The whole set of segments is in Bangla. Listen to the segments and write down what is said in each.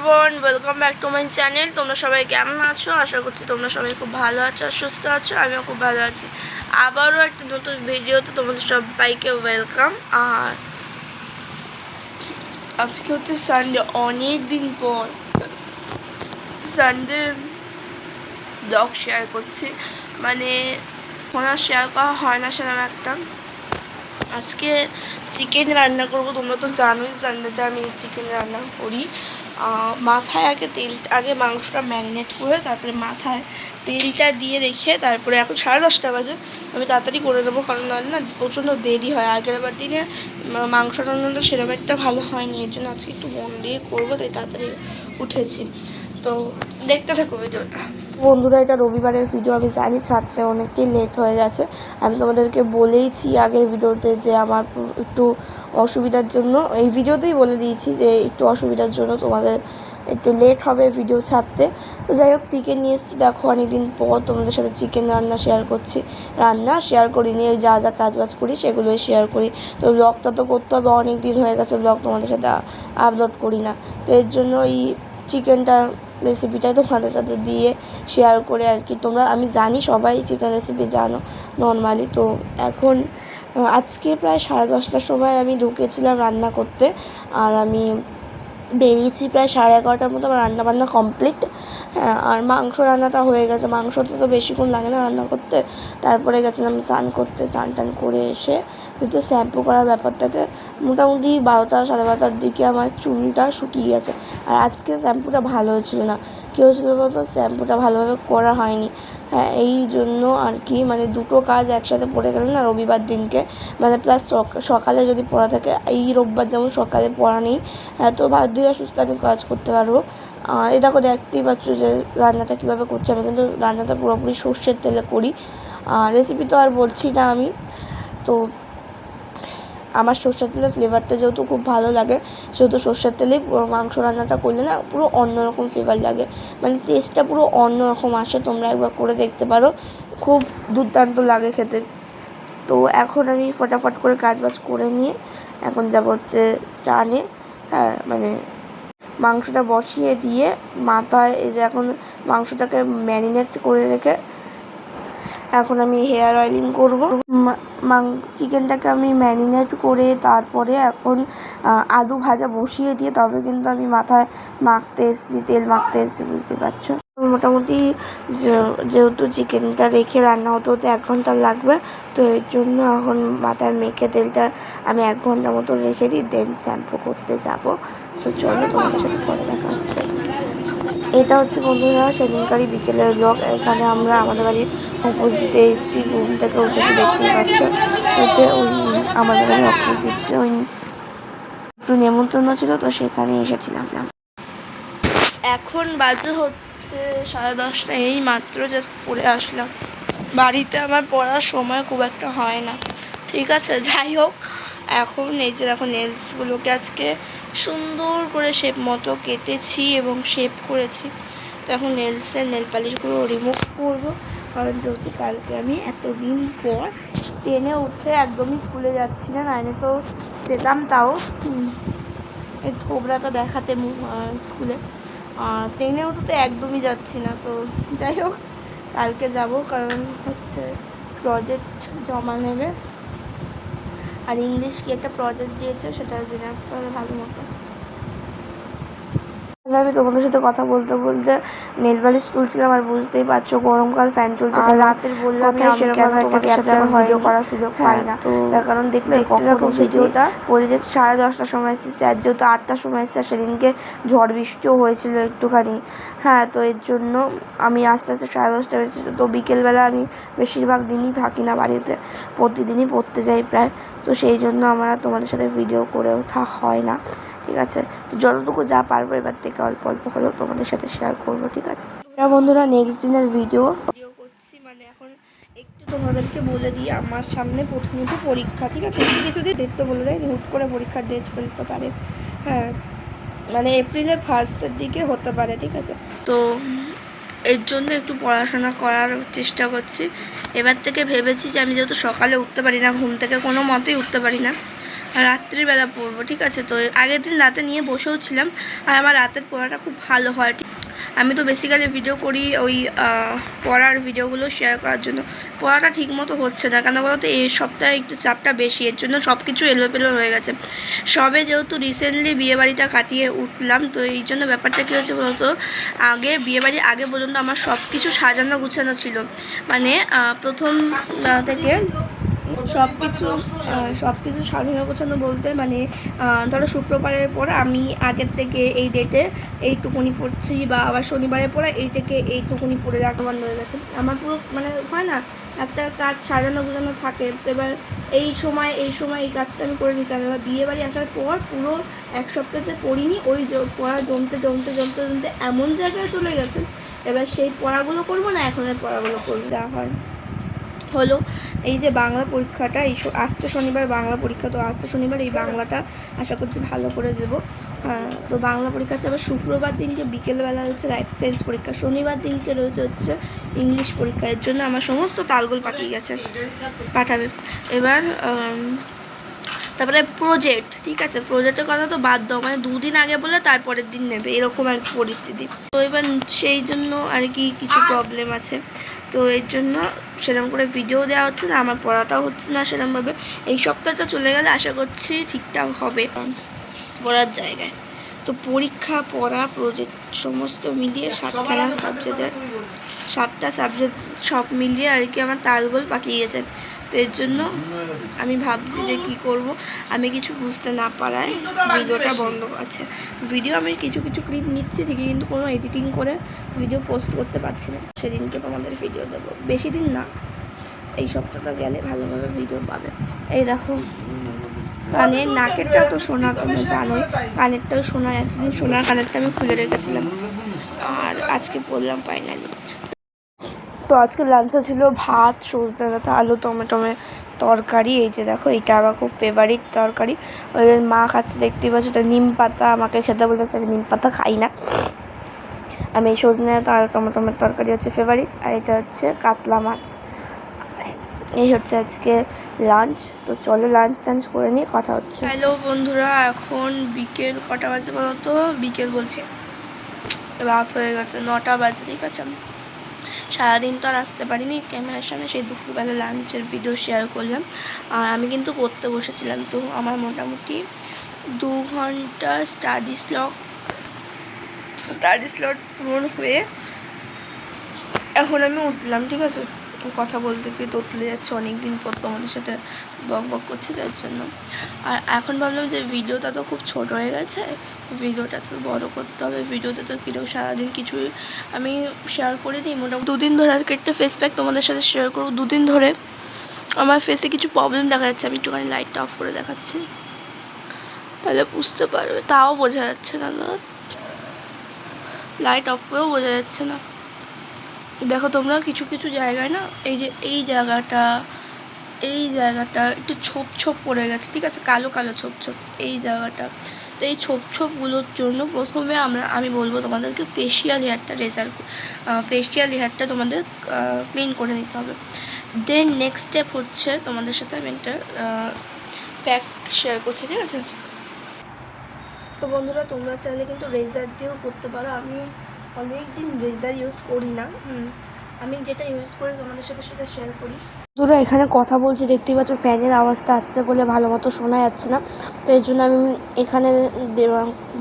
Everyone, welcome back to my channel. তোমরা সবাই কেমন আছো? আশা করছি তোমরা সবাই খুব ভালো আছো আর সুস্থ আছো। আমিও খুব ভালো আছি। আবারও একটা নতুন ভিডিওতে তোমাদের সবাইকে ওয়েলকাম। আর আজকে হচ্ছে সানডে, অনেক দিন পর সানডে ব্লগ শেয়ার করছি। মানে আর শেয়ার করা হয় না সেরকম একটা। আজকে চিকেন রান্না করব। তোমরা তো জানোই সানডেতে আমি চিকেন রান্না করি। মাথায় আগে মাংসটা ম্যারিনেট করে তারপরে মাথায় তেলটা দিয়ে রেখে তারপরে এখন 10:30 বাজে আমি তাড়াতাড়ি করে নেবো, কারণ নাহলে না প্রচণ্ড দেরি হয়। আগের বার দিনে মাংস রান্নাটা সেরকম একটা ভালো হয়নি, এর জন্য আজকে একটু মন দিয়ে করবো, তাই তাড়াতাড়ি উঠেছি। তো দেখতে থাকো ভিডিওটা। বন্ধুরা, এটা রবিবারের ভিডিও, আমি জানি ছাড়তে অনেকটাই লেট হয়ে গেছে। আমি তোমাদেরকে বলেইছি আগের ভিডিওতে যে আমার একটু অসুবিধার জন্য, এই ভিডিওতেই বলে দিয়েছি যে একটু অসুবিধার জন্য তোমাদের একটু লেট হবে ভিডিও ছাড়তে। তো যাই হোক, চিকেন নিয়ে এসেছি। দেখো অনেকদিন পর তোমাদের সাথে চিকেন রান্না শেয়ার করছি। রান্না শেয়ার করিনি, ওই যা যা কাজবাজ করি সেগুলোই শেয়ার করি। তো ব্লগটা তো করতে হবে, অনেক দিন হয়ে গেছে ব্লগ তোমাদের সাথে আপলোড করি না। তো এর জন্য এই চিকেনটার রেসিপিটাই তোমাদের সাথে দিয়ে শেয়ার করে আর কি। আমি জানি সবাই চিকেন রেসিপি জানো নর্মালি। তো এখন আজকে প্রায় 10:30টার সময় আমি ঢুকেছিলাম রান্না করতে, আর আমি বেরিয়েছি প্রায় 11:30টার মতো। আমার রান্নাবান্না কমপ্লিট। হ্যাঁ, আর মাংস রান্নাটা হয়ে গেছে। মাংসতে তো বেশিক্ষণ লাগে না রান্না করতে। তারপরে গেছিলাম স্নান করতে। স্নান টান করে এসে যেহেতু শ্যাম্পু করার ব্যাপার থাকে, মোটামুটি 12টা 12:30টার দিকে আমার চুলটা শুকিয়ে গেছে। আর আজকে শ্যাম্পুটা ভালো হয়েছিল না। কী হয়েছিল বলতো, শ্যাম্পুটা ভালোভাবে করা হয়নি। হ্যাঁ, এই জন্য আর কি, মানে দুটো কাজ একসাথে পড়ে গেলে না রবিবার দিনকে, মানে প্লাস সকালে যদি পড়া থাকে, এই রোববার যেমন সকালে পড়া নেই, তো বাদ দিয়ে সুস্থ আমি কাজ করতে পারবো। আর এই দেখো, দেখতেই পাচ্ছ যে রান্নাটা কীভাবে করছি। আমি কিন্তু রান্নাটা পুরোপুরি সর্ষের তেলে করি। আর রেসিপি তো আর বলছি না আমি। তো আমার সর্ষের তেলের ফ্লেভারটা যেহেতু খুব ভালো লাগে, সেহেতু সর্ষের তেলেই মাংস রান্নাটা করলে না পুরো অন্যরকম ফ্লেভার লাগে, মানে টেস্টটা পুরো অন্যরকম আসে। তোমরা একবার করে দেখতে পারো, খুব দুর্দান্ত লাগে খেতে। তো এখন আমি ফটাফট করে কাজবাজ করে নিয়ে এখন যাবো হচ্ছে স্টানে। হ্যাঁ, মানে মাংসটা বসিয়ে দিয়ে মাথায় এই যে এখন মাংসটাকে ম্যারিনেট করে রেখে এখন আমি হেয়ার অয়েলিং করবো। চিকেনটাকে আমি ম্যারিনেট করে তারপরে এখন আলু ভাজা বসিয়ে দিয়ে তবে কিন্তু আমি মাথায় মাখতে এসেছি, তেল মাখতে এসেছি, বুঝতে পারছো। মোটামুটি যেহেতু চিকেনটা রেখে রান্না হতে 1 ঘন্টা লাগবে, তো এর জন্য এখন মাথায় মেখে তেলটা আমি 1 ঘন্টা মতো রেখে দিই, দেন শ্যাম্পু করতে যাব। তো চলো তোমাদের সাথে পরে দেখা হচ্ছে। এটা হচ্ছে বন্ধুরা সেদিনকারই বিকেলের ব্লগ। এখানে আমরা আমাদের বাড়ির অপোজিটে এসেছি, ঘুম থেকে উঠেছি, দেখতেই পাচ্ছ। ওতে ওই আমাদের বাড়ির অপোজিটে ওই একটু নেমন্তন্ন ছিল, তো সেখানে এসেছিলাম। এখন বাজে হচ্ছে 10:30, এই মাত্র জাস্ট পড়ে আসলাম। বাড়িতে আমার পড়ার সময় খুব একটা হয় না, ঠিক আছে। যাই হোক, এখন এই যে দেখো নেলসগুলোকে আজকে সুন্দর করে শেপ মতো কেটেছি এবং শেপ করেছি। তো এখন নেল পালিশগুলো রিমুভ করবো, কারণ যেহেতু কালকে আমি এতদিন পর ট্রেনে উঠে একদমই স্কুলে যাচ্ছি না। 9-এ তো যেতাম, তাও এই থোবরাটা দেখাতে স্কুলে। আর ট্রেনে উঠে তো একদমই যাচ্ছি না। তো যাই হোক, কালকে যাব, কারণ হচ্ছে প্রজেক্ট জমা নেবে। আর ইংলিশ কি একটা প্রজেক্ট দিয়েছে, সেটা জেনে আসতে হবে ভালো মতো। আমি তোমাদের সাথে কথা বলতে বলতে নেল পালিশ তুলছিলাম, আর বুঝতেই পারছো গরমকাল, ফ্যান চলছে। আর রাতের বললাম সেরকম একটা ক্যাপচার ভিডিও করার সুযোগ পাই না। তো তার কারণ দেখতে ভিডিওটা পড়ে যে 10:30টার সময় এসেছি, স্যার যেহেতু 8টার সময় এসেছে, সেদিনকে ঝড় বৃষ্টিও হয়েছিল একটুখানি। হ্যাঁ, তো এর জন্য আমি আস্তে আস্তে 10:30টা বেজেছি। তো বিকেলবেলা আমি বেশিরভাগ দিনই থাকি না বাড়িতে, প্রতিদিনই পড়তে যাই প্রায়। তো সেই জন্য আমার তোমাদের সাথে ভিডিও করে ওঠা হয় না, ঠিক আছে। তো যতটুকু যা পারবো এবার থেকে অল্প অল্প হলেও তোমাদের সাথে শেয়ার করবো, ঠিক আছে। বন্ধুরা, নেক্সট দিনের ভিডিও করছি। মানে এখন একটু তোমাদেরকে বলে দিই, আমার সামনে প্রথমত পরীক্ষা, ঠিক আছে। কিছুদিন ডেট তো বলে দেয়, হুট করে পরীক্ষার ডেট ফেলতে পারে। হ্যাঁ, মানে এপ্রিলের ফার্স্টের দিকে হতে পারে, ঠিক আছে। তো এর জন্য একটু পড়াশোনা করার চেষ্টা করছি। এবার থেকে ভেবেছি যে আমি যেহেতু সকালে উঠতে পারি না, ঘুম থেকে কোনো মতেই উঠতে পারি না, রাত্রিবেলা পরবো, ঠিক আছে। তো আগের দিন রাতে নিয়ে বসেও ছিলাম, আর আমার রাতের পড়াটা খুব ভালো হয়। আমি তো বেসিক্যালি ভিডিও করি ওই পড়ার ভিডিওগুলো শেয়ার করার জন্য। পড়াটা ঠিক মতো হচ্ছে না, কেন বলো তো, এই সপ্তাহে একটু চাপটা বেশি, এর জন্য সব কিছু এলোমেলো হয়ে গেছে। সবে যেহেতু রিসেন্টলি বিয়েবাড়িটা কাটিয়ে উঠলাম, তো এই জন্য ব্যাপারটা কী হচ্ছে বলতো, বিয়েবাড়ির আগে পর্যন্ত আমার সব কিছু সাজানো গুছানো ছিল। মানে প্রথম থেকে সব কিছু সাজানো গোছানো বলতে, মানে ধরো শুক্রবারের পর আমি আগের থেকে এই ডেটে এইটুকুনি পড়ছি, বা আবার শনিবারের পরে এই থেকে এইটুকুনি পড়ে রাখা বন্ধ হয়ে গেছে। আমার পুরো মানে হয় না, একটা কাজ সাজানো গোছানো থাকে, তো এবার এই সময় এই কাজটা আমি করে দিতাম। এবার বিয়েবাড়ি আসার পর পুরো এক সপ্তাহ যে পড়িনি, ওই পড়া জমতে এমন জায়গায় চলে গেছে। এবার সেই পড়াগুলো করবো না, এখন এই পড়াগুলো করবো যা হয় হলো। এই যে বাংলা পরীক্ষাটা, এই আসছে শনিবার বাংলা পরীক্ষা, তো আসছে শনিবার এই বাংলাটা আশা করছি ভালো করে দেবো। তো বাংলা পরীক্ষা আছে, আবার শুক্রবার দিনকে বিকেলবেলা হচ্ছে লাইফ সায়েন্স পরীক্ষা, শনিবার দিনকে রয়েছে হচ্ছে ইংলিশ পরীক্ষা। এর জন্য আমার সমস্ত তালগোল পাঠিয়ে গেছে, পাঠাবে। এবার তারপরে প্রজেক্ট, ঠিক আছে, প্রজেক্টের কথা তো বাদ দাও, মানে 2 দিন আগে বলে তারপরের দিন নেবে, এরকম আর পরিস্থিতি। তো এবার সেই জন্য আর কি কিছু প্রবলেম আছে, তো এর জন্য সেরকম করে ভিডিও দেওয়া হচ্ছে না, আমার পড়াটাও হচ্ছে না সেরকমভাবে। এই সপ্তাহটা চলে গেলে আশা করছি ঠিকঠাক হবে পড়ার জায়গায়। তো পরীক্ষা, পড়া, প্রজেক্ট সমস্ত মিলিয়ে 7টা সাবজেক্ট সব মিলিয়ে আর কি আমার তালগোল পাকিয়ে গেছে। তো এর জন্য আমি ভাবছি যে কি করব, আমি কিছু বুঝতে না পারায় ভিডিওটা বন্ধ আছে। ভিডিও আমি কিছু ক্লিপ নিচ্ছি ঠিকই, কিন্তু কোনো এডিটিং করে ভিডিও পোস্ট করতে পারছি না। সেদিনকে তোমাদের ভিডিও দেবো, বেশি দিন না, এই সপ্তাহটা গেলে ভালোভাবে ভিডিও পাবে। এই দেখো কানের, নাকেরটা তো সোনা, তোমরা জানোই, কানেরটাও সোনার, এতদিন সোনার কানেরটা আমি খুলে রেখেছিলাম, আর আজকে পরলাম ফাইনালি। তো আজকে লাঞ্চে ছিল ভাত, সজনে ডাঁটা, আলু টমেটোমে তরকারি। এই যে দেখো, এইটা আমার খুব ফেভারিট তরকারি। ওই মা খাচ্ছে দেখতেই পাচ্ছ, ওটা নিম পাতা, আমাকে খেতে বলতেছে, আমি নিম পাতা খাই না। আমি এই সজনে ডাঁটা আর টমেটোমের তরকারি হচ্ছে ফেভারিট, আর এটা হচ্ছে কাতলা মাছ। এই হচ্ছে আজকে লাঞ্চ। তো চলো লাঞ্চ করে নিয়ে কথা হচ্ছে। হ্যালো বন্ধুরা, এখন বিকেল কটা বাজে বলো তো, বিকেল বলছে, রাত হয়ে গেছে, 9টা বাজে, ঠিক আছে। সারাদিন তো আর আসতে পারিনি ক্যামেরার সামনে, সেই দুপুরবেলা লাঞ্চের ভিডিও শেয়ার করলাম। আর আমি কিন্তু পড়তে বসেছিলাম, তো আমার মোটামুটি 2 ঘন্টা স্টাডি স্লট পূরণ হয়ে এখন আমি উঠলাম, ঠিক আছে। কথা বলতে গিয়ে তোতলে যাচ্ছে, অনেকদিন পর তোমাদের সাথে বক করছি, তার জন্য। আর এখন ভাবলাম যে ভিডিওটা তো খুব ছোট হয়ে গেছে, ভিডিওটা তো বড় করতে হবে। ভিডিওতে তো কিরকম সারাদিন কিছুই আমি শেয়ার করে দিই। মোটামুটি 2 দিন ধরে আজকে একটা ফেস প্যাক তোমাদের সাথে শেয়ার করবো। 2 দিন ধরে আমার ফেসে কিছু প্রবলেম দেখা যাচ্ছে, আমি একটুখানি লাইটটা অফ করে দেখাচ্ছি, তাহলে বুঝতে পারবে। তাও বোঝা যাচ্ছে না, লাইট অফ করেও বোঝা যাচ্ছে না। দেখো তোমরা, কিছু জায়গায় না, এই জায়গাটা একটু ছোপ পড়ে গেছে, ঠিক আছে, কালো ছোপ, এই জায়গাটা। তো এই ছোপগুলোর জন্য প্রথমে আমি বলবো তোমাদেরকে ফেশিয়াল হেয়ারটা তোমাদের ক্লিন করে নিতে হবে। দেন নেক্সট স্টেপ হচ্ছে তোমাদের সাথে আমি একটা প্যাক শেয়ার করছি, ঠিক আছে। তো বন্ধুরা, তোমরা চাইলে কিন্তু রেজার দিয়েও করতে পারো। আমি অনেক দিন রেজার ইউজ করি না, আমি যেটা ইউজ করি তোমাদের সাথে সেটা শেয়ার করি। বন্ধুরা, এখানে কথা বলছি, দেখতেই পাচ্ছ ফ্যানের আওয়াজটা আসছে বলে ভালো মতো শোনা যাচ্ছে না, তো এর জন্য আমি এখানে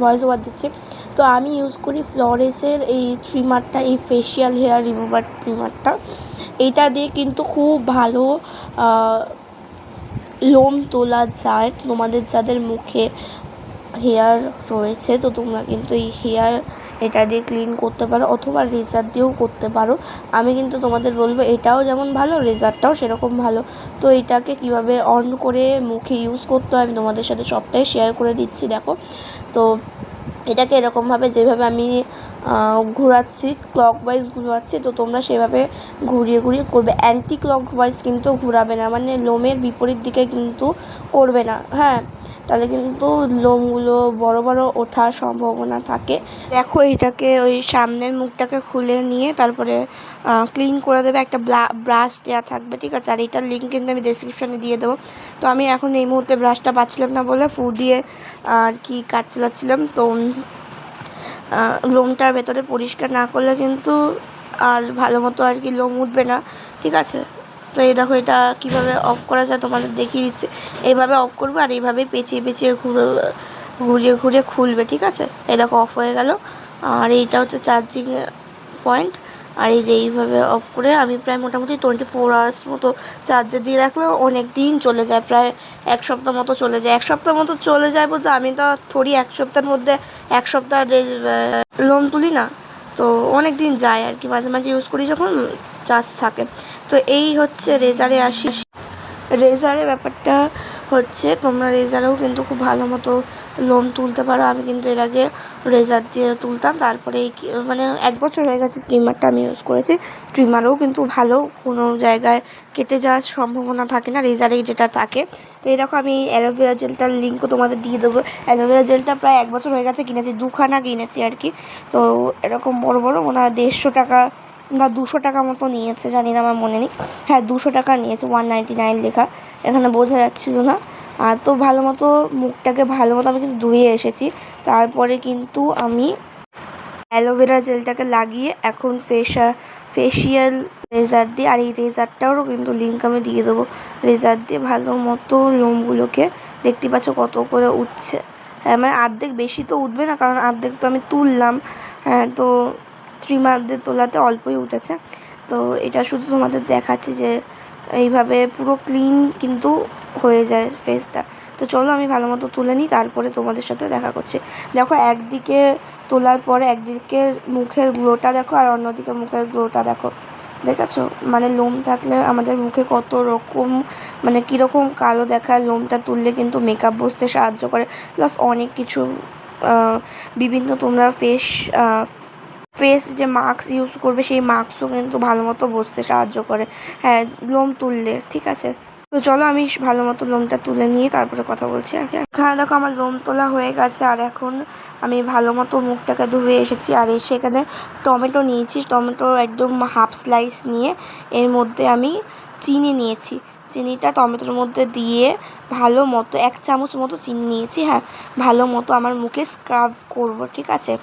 ভয়েস ওভার দিচ্ছি। তো আমি ইউজ করি ফ্লোরেসের এই ট্রিমারটা, এই ফেশিয়াল হেয়ার রিমুভার ট্রিমারটা। এইটা দিয়ে কিন্তু খুব ভালো লোম তোলা যায়। তোমাদের যাদের মুখে হেয়ার রয়েছে, তো তোমরা কিন্তু এই এটা দিয়ে ক্লিন করতে পারো, অথবা রেজার দিয়েও করতে পারো। আমি কিন্তু তোমাদের বলবো এটাও যেমন ভালো, রেজারটাও সেরকম ভালো। তো এটাকে কিভাবে অন করে মুখে ইউজ করতে হয় আমি তোমাদের সাথে সবটাই শেয়ার করে দিচ্ছি। দেখো, তো এটাকে এরকমভাবে যেভাবে আমি ঘোরাচ্ছি ক্লকওয়াইজ ঘোরাচ্ছি, তো তোমরা সেভাবে ঘুরিয়ে ঘুরিয়ে করবে। অ্যান্টি ক্লকওয়াইজ কিন্তু ঘোরাবে না, মানে লোমের বিপরীত দিকে কিন্তু করবে না, হ্যাঁ, তাহলে কিন্তু লোমগুলো বড় বড় ওঠার সম্ভাবনা থাকে। দেখো এটাকে ওই সামনের মুখটাকে খুলে নিয়ে তারপরে ক্লিন করে দেবে, একটা ব্রাশ দেওয়া থাকবে, ঠিক আছে। আর এটার লিঙ্ক কিন্তু আমি ডেসক্রিপশনে দিয়ে দেবো। তো আমি এখন এই মুহূর্তে ব্রাশটা পাচ্ছিলাম না বলে ফুড দিয়ে আর কি কাজ চালাচ্ছিলাম। তো লোমটার ভেতরে পরিষ্কার না করলে কিন্তু আর ভালো মতো আর কি লোম উঠবে না, ঠিক আছে। তো এই দেখো এটা কীভাবে অফ করা যায় তোমাদের দেখিয়ে দিচ্ছে। এইভাবে অফ করবে আর এইভাবে পেঁচিয়ে পেঁচিয়ে ঘুরিয়ে ঘুরিয়ে খুলবে, ঠিক আছে। এই দেখো অফ হয়ে গেল। আর এইটা হচ্ছে চার্জিং পয়েন্ট। আর এই যে এইভাবে অফ করে আমি প্রায় মোটামুটি 24 আওয়ার্স মতো চার্জে দিয়ে রাখলেও অনেক দিন চলে যায়, প্রায় 1 সপ্তাহ মতো চলে যায়। 1 সপ্তাহ মতো চলে যায় বলতে আমি তো থোড়ি 1 সপ্তাহের মধ্যে 1 সপ্তাহ লোম তুলি না, তো অনেক দিন যায় আর কি, মাঝে মাঝে ইউজ করি যখন চার্জ থাকে। তো এই হচ্ছে রেজারে আসি। রেজারের ব্যাপারটা হচ্ছে তোমরা রেজারেও কিন্তু খুব ভালো মতো লোম তুলতে পারো। আমি কিন্তু এর আগে রেজার দিয়ে তুলতাম, তারপরে মানে 1 বছর হয়ে গেছে ট্রিমারটা আমি ইউজ করেছি। ট্রিমারেও কিন্তু ভালো কোনো জায়গায় কেটে যাওয়ার সম্ভাবনা থাকে না রেজারে যেটা থাকে। তো এই দেখো আমি অ্যালোভেরা জেলটার লিঙ্কও তোমাদের দিয়ে দেবো। অ্যালোভেরা জেলটা প্রায় 1 বছর হয়ে গেছে কিনেছি, 2খানা কিনেছি আর কি। তো এরকম বড় বড় মনে হয় 150 টাকা বা 200 টাকা মতো নিয়েছে, জানি না, আমার মনে নেই। হ্যাঁ 200 টাকা নিয়েছে, 199 লেখা, এখানে বোঝা যাচ্ছিল না। আর তো ভালো মতো মুখটাকে ভালো মতো আমি কিন্তু ধুয়ে এসেছি। তারপরে কিন্তু আমি অ্যালোভেরা জেলটাকে লাগিয়ে এখন ফেশিয়াল রেজার দিয়ে, আর এই রেজারটারও কিন্তু লিঙ্ক আমি দিয়ে দেবো। রেজার দিয়ে ভালো মতো লোমগুলোকে দেখতে পাচ্ছ কত করে উঠছে। হ্যাঁ মানে অর্ধেক, বেশি তো উঠবে না কারণ অর্ধেক তো আমি তুললাম, হ্যাঁ তো ট্রিমার দিয়ে তোলাতে অল্পই উঠেছে। তো এটা শুধু তোমাদের দেখাচ্ছি যে এইভাবে পুরো ক্লিন কিন্তু হয়ে যায় ফেসটা। তো চলো আমি ভালো মতো তুলে নিই, তারপরে তোমাদের সাথে দেখা করছি। দেখো একদিকে তোলার পরে একদিকে মুখের গ্লোটা দেখো আর অন্যদিকে মুখের গ্লোটা দেখো, দেখেছো? মানে লোম থাকলে আমাদের মুখে কত রকম, মানে কীরকম কালো দেখায়। লোমটা তুললে কিন্তু মেকআপ বসতে সাহায্য করে, প্লাস অনেক কিছু বিভিন্ন তোমরা ফেস যে মাস্ক ইউজ করবে সেই মাস্কও কিন্তু ভালো মতো বসতে সাহায্য করে, হ্যাঁ লোম তুললে, ঠিক আছে। তো চলো আমি ভালো মতো লোমটা তুলে নিয়ে তারপরে কথা বলছি। হ্যাঁ দেখো আমার লোম তোলা হয়ে গেছে আর এখন আমি ভালো মতো মুখটাকে ধুয়ে এসেছি। আর এসে এখানে টমেটো নিয়েছি, টমেটো একদম হাফ স্লাইস নিয়ে এর মধ্যে আমি চিনি নিয়েছি। চিনিটা টমেটোর মধ্যে দিয়ে ভালো মতো 1 চামচ মতো চিনি নিয়েছি, হ্যাঁ ভালো মতো আমার মুখে স্ক্রাব করব, ঠিক আছে।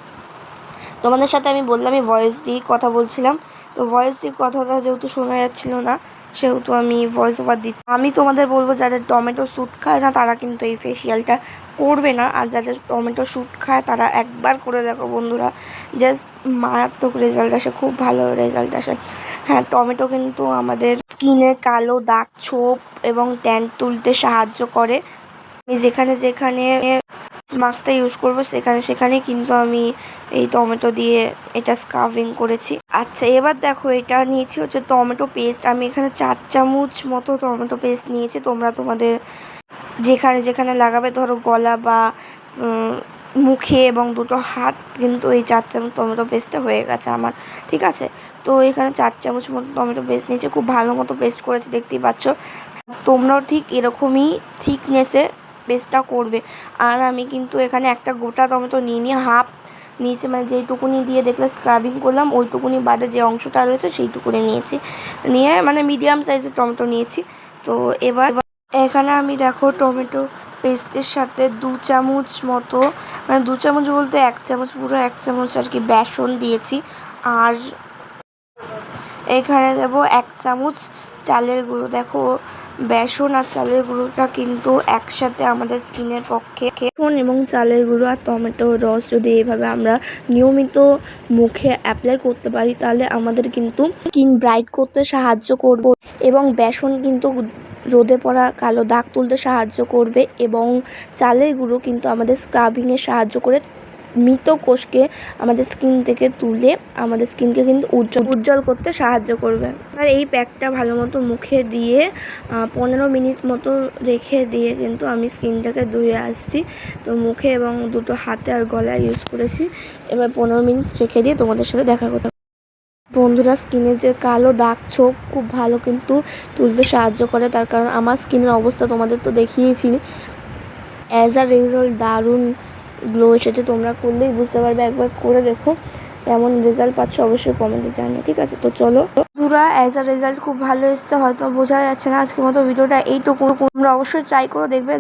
তোমাদের সাথে আমি বললাম আমি ভয়েস দিয়ে কথা বলছিলাম, তো ভয়েস দিয়ে কথাটা যেহেতু শোনা যাচ্ছিল না সেহেতু আমি ভয়েস ওভার দিচ্ছি। আমি তোমাদের বলবো যাদের টমেটো স্যুট খায় না তারা কিন্তু এই ফেসিয়ালটা করবে না, আর যাদের টমেটো স্যুট খায় তারা একবার করে দেখো বন্ধুরা, জাস্ট মারাত্মক রেজাল্ট আসে, খুব ভালো রেজাল্ট আসে। হ্যাঁ টমেটো কিন্তু আমাদের স্কিনে কালো দাগ, ছোপ এবং ট্যান তুলতে সাহায্য করে। আমি যেখানে যেখানে মাস্কটা ইউজ করবো সেখানে কিন্তু আমি এই টমেটো দিয়ে এটা স্ক্রাবিং করেছি। আচ্ছা এবার দেখো এটা নিয়েছি হচ্ছে টমেটো পেস্ট। আমি এখানে 4 চামচ মতো টমেটো পেস্ট নিয়েছি। তোমরা তোমাদের যেখানে যেখানে লাগাবে, ধরো গলা বা মুখে এবং দুটো হাত, কিন্তু এই 4 চামচ টমেটো পেস্টটা হয়ে গেছে আমার, ঠিক আছে। তো এখানে 4 চামচ মতো টমেটো পেস্ট নিয়েছি, খুব ভালো মতো পেস্ট করেছি দেখতেই পাচ্ছ। তোমরাও ঠিক এরকমই থিকনেসে পেস্টটা করবে। আর আমি কিন্তু এখানে একটা গোটা টমেটো নিয়ে হাফ নিয়েছি, মানে যেইটুকুনি দিয়ে দেখলে স্ক্রাবিং করলাম ওইটুকুনি বাদে যে অংশটা রয়েছে সেইটুকুনি নিয়েছি, নিয়ে মানে মিডিয়াম সাইজের টমেটো নিয়েছি। তো এবার এখানে আমি দেখো টমেটো পেস্টের সাথে 2 চামচ মতো, মানে 2 চামচ বলতে 1 চামচ, পুরো 1 চামচ আর কি বেসন দিয়েছি। আর এখানে দেবো 1 চামচ চালের গুঁড়ো। দেখো বেসন আর চালের গুঁড়োটা কিন্তু একসাথে আমাদের স্কিনের পক্ষে, বেসন এবং চালের গুঁড়ো আর টমেটোর রস যদি এইভাবে আমরা নিয়মিত মুখে অ্যাপ্লাই করতে পারি তাহলে আমাদের কিন্তু স্কিন ব্রাইট করতে সাহায্য করবে, এবং বেসন কিন্তু রোদে পড়া কালো দাগ তুলতে সাহায্য করবে, এবং চালের গুঁড়ো কিন্তু আমাদের স্ক্রাবিংয়ে সাহায্য করে মৃত কোষকে আমাদের স্কিন থেকে তুলে আমাদের স্কিনকে কিন্তু উজ্জ্বল করতে সাহায্য করবে। আর এই প্যাকটা ভালো মতো মুখে দিয়ে 15 মিনিট মতো রেখে দিয়ে কিন্তু আমি স্কিনটাকে ধুয়ে আসছি। তো মুখে এবং দুটো হাতে আর গলায় ইউজ করেছি। এবার 15 মিনিট রেখে দিয়ে তোমাদের সাথে দেখা করতে। বন্ধুরা, স্কিনের যে কালো দাগ ছোপ খুব ভালো কিন্তু তুলতে সাহায্য করে, তার কারণ আমার স্কিনের অবস্থা তোমাদের তো দেখিয়েছি। অ্যাজ আ রেজাল্ট দারুণ গ্লো এসেছে, তোমরা করলেই বুঝতে পারবে। একবার করে দেখো কেমন রেজাল্ট পাচ্ছ, অবশ্যই কমেন্টে জানিও, ঠিক আছে? তো চলো বন্ধুরা, অ্যাজ আ রেজাল্ট খুব ভালো এসছে, হয়তো বোঝা যাচ্ছে না। আজকের মতো ভিডিওটা এইটুকু, তোমরা অবশ্যই ট্রাই করে দেখবে।